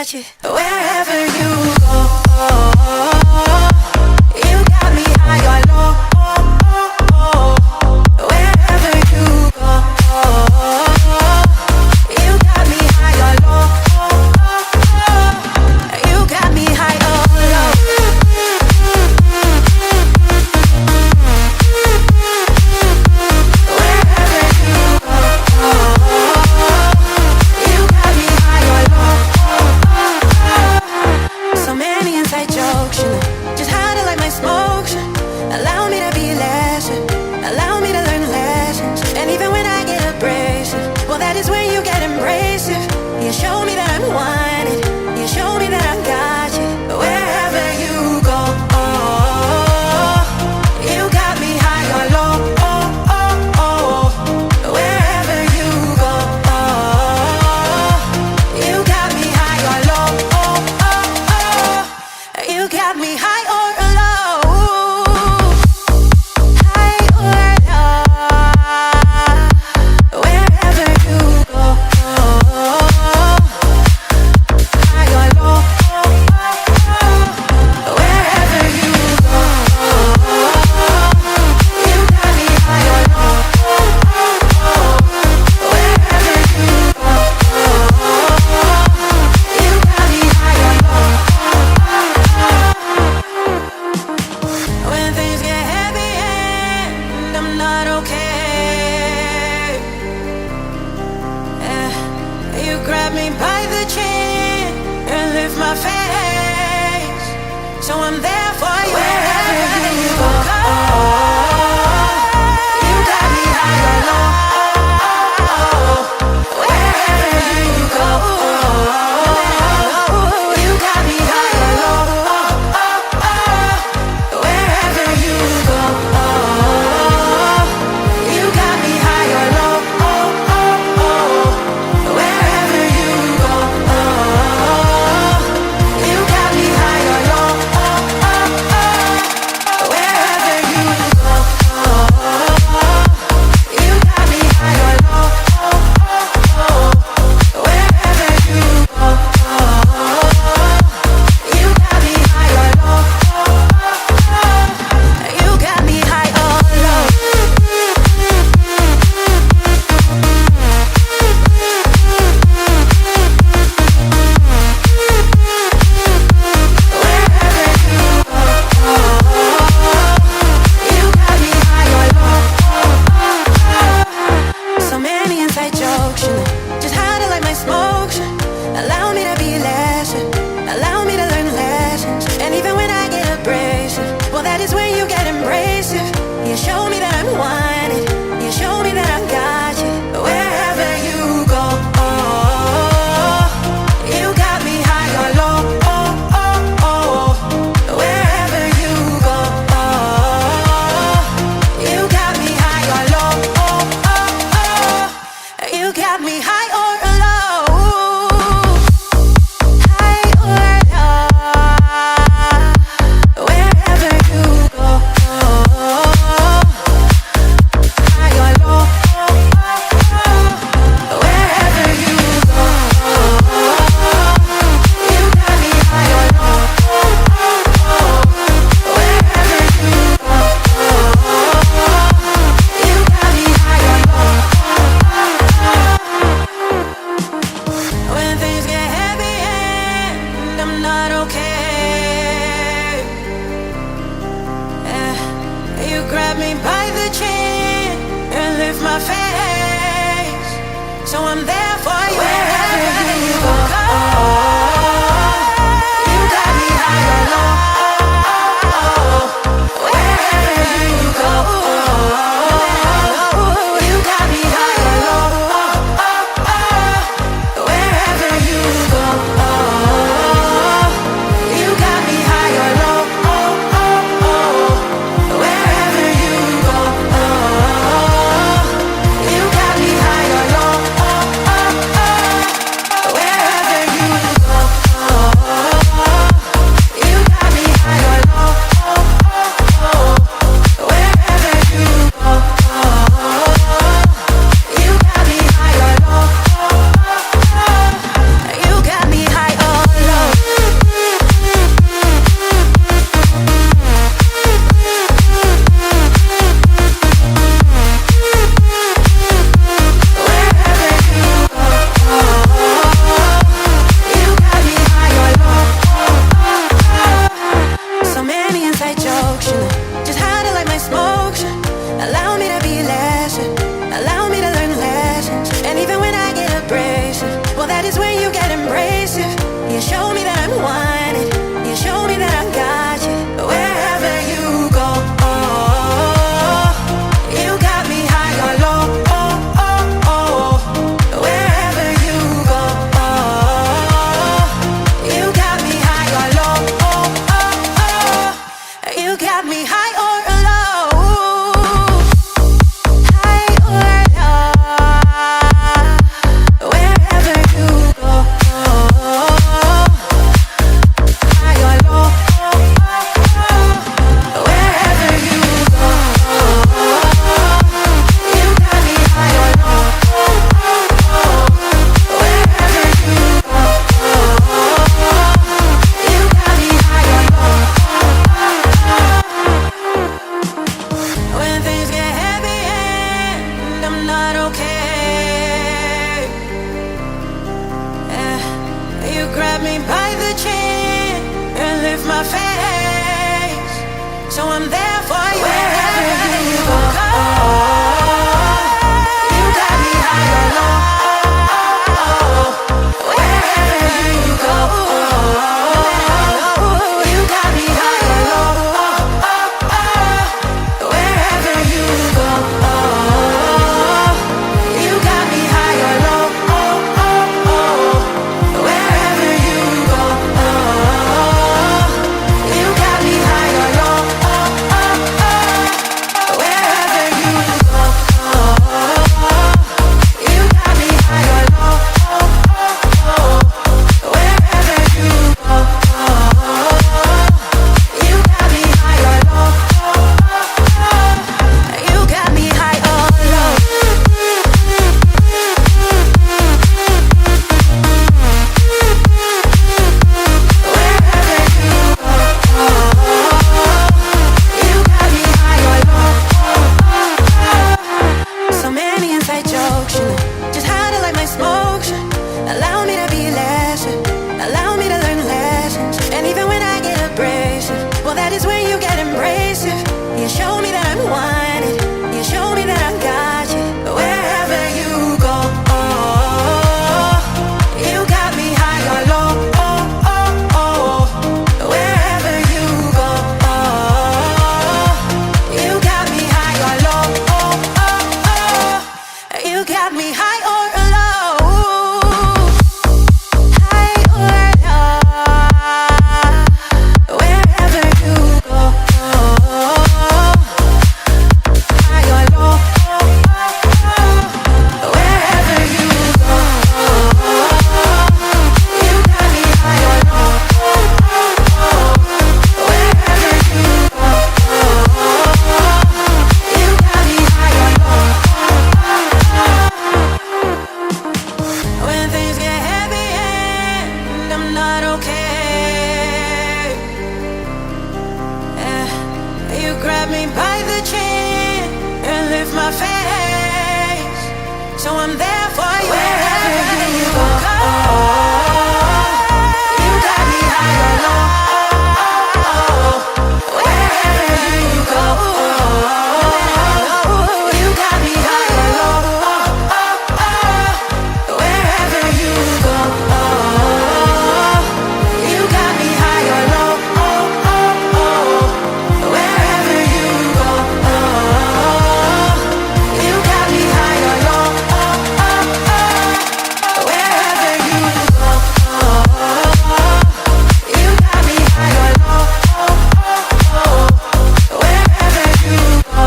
got you wherever you go. You got me high or low. Wherever you go, you got me high or low. You got me high or low. Wherever you go, you got me high or low. So many inside jokes, you know just how to light my smoke. Allow me to be less, allow me to learn lessons. And even when I get abrasive, well, that is when you get embracive. You show me that I'm wanted, you show me that I got you wherever you go. You got me high or low. Wherever you go, you got me high or low. You got me high or low. High or low. Wherever you go, high or low. Wherever you go, you got me high or low. Wherever you go, you got me high or low. When things get heavy and I'm not okay, yeah, you grab me by the chin and lift my face, so I'm there for you wherever you go. You got me high or low. Wherever you go, you got me high or low. Wherever you go, you got me high or low. Wherever you go, you got me high or low. Wherever you go, you got me high or low. Wherever you go, you got me high or low. You got me high or low. Wherever you go, you got me high or low. So many inside jokes, you know just how to light my smoke. Allow me to be less, allow me to learn lessons. And even when I get abrasive, well, that is when you get embracive. You show me that I'm wanted, you show me that I got you wherever you go. You got me high or low. Wherever you go, you got me high or low. You got me high or low. High or low. Wherever you go, high or low. Wherever you go, you got me high or low. Wherever you go, you got me high or low. When things get heavy and I'm not okay, yeah, you grab me by the chin and lift my face, so I'm there for you wherever you go. You got me high or low. Wherever you go, you got me high or low. Wherever you go, you got me high or low. Wherever you go, you got me high or low. grab me by the chin and lift my face, so I'm there for you wherever you go. You got me high or low. Wherever you go, you got me high or low. Wherever you go, you got me high or low. Wherever you go, you got me high or low. Wherever you go, you got me high or low. Wherever you go, you got me high or low. You got me high or low. Wherever you go, you got me high or low. So many inside jokes, you know, just how to light my smoke. Allow me to be less, allow me to learn lessons. And even when I get abrasive, well, that is when you get embraced. You show me that I'm wanted, you show me that I got you. Wherever you go, you got me high or low. Wherever you go, you got me high or low. You got me high or low. High or low. Wherever you go, high or low. Wherever you go, you got me high or low. Wherever you go, you got me high or low. When things get heavy and I'm not okay, you grab me by the chin and lift my face, so I'm there for you wherever you go. You got me high or low. Wherever you go, you got me high or low. Wherever you go, you got me high or low. Wherever you go, you got me high or low. Wherever you go, you got me high or low. Wherever you go,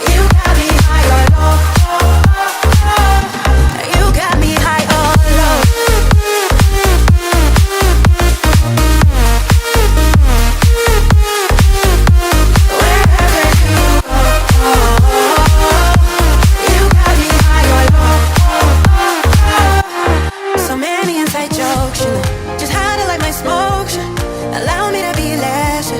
you got me high or low. You got me high or low. Wherever you go, you got me high or low. So many inside jokes, you know, just how to light my smoke. Allow me to be less,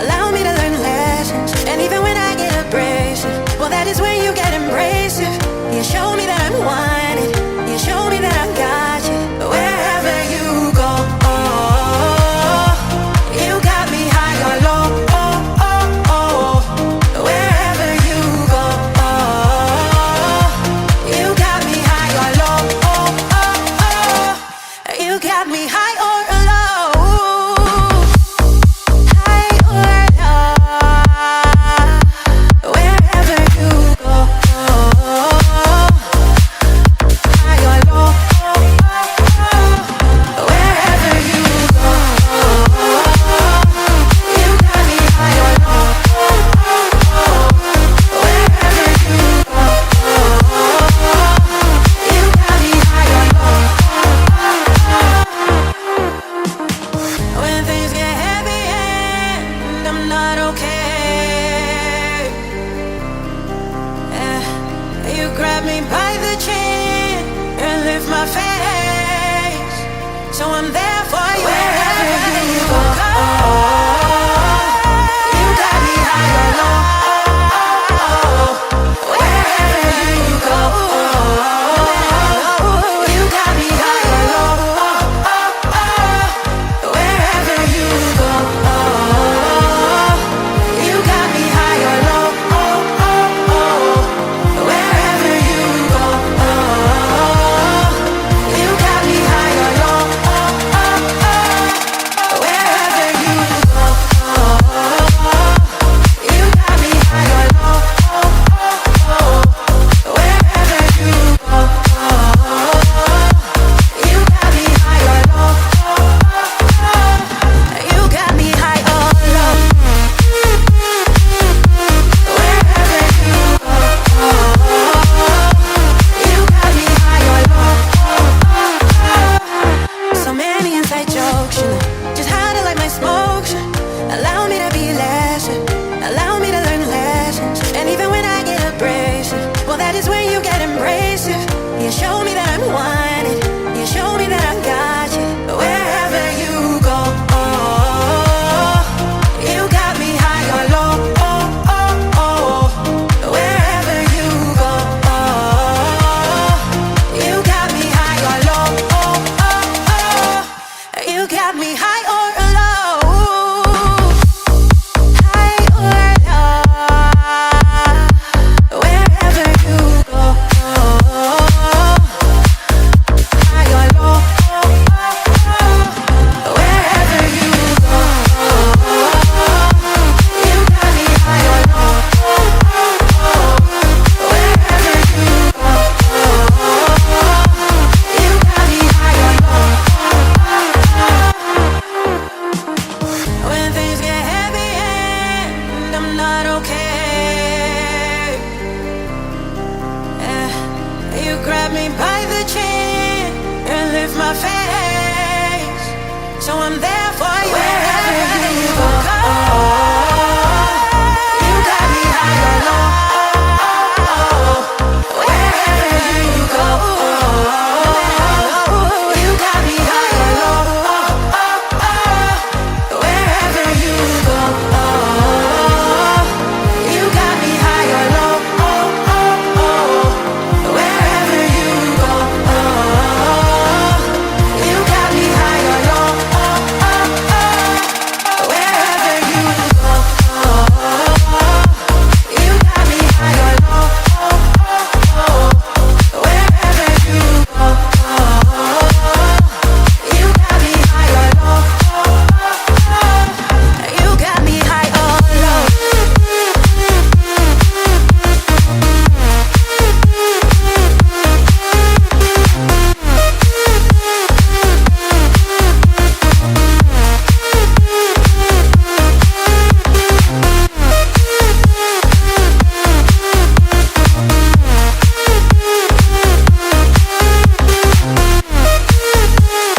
allow me to learn lessons. And even when I get abrasive, well, that is when you get embraced. You show me that I'm wanted, you show me that I got you. Wherever you go, you got me high or low. Wherever you go, you got me high or low. You got me high or low. High or low. Wherever you go, high or low. Wherever you go, you got me high or low. Wherever you go, you got me high or low. When things get heavy and I'm not okay, you grab me by the chin and lift my face, so I'm there.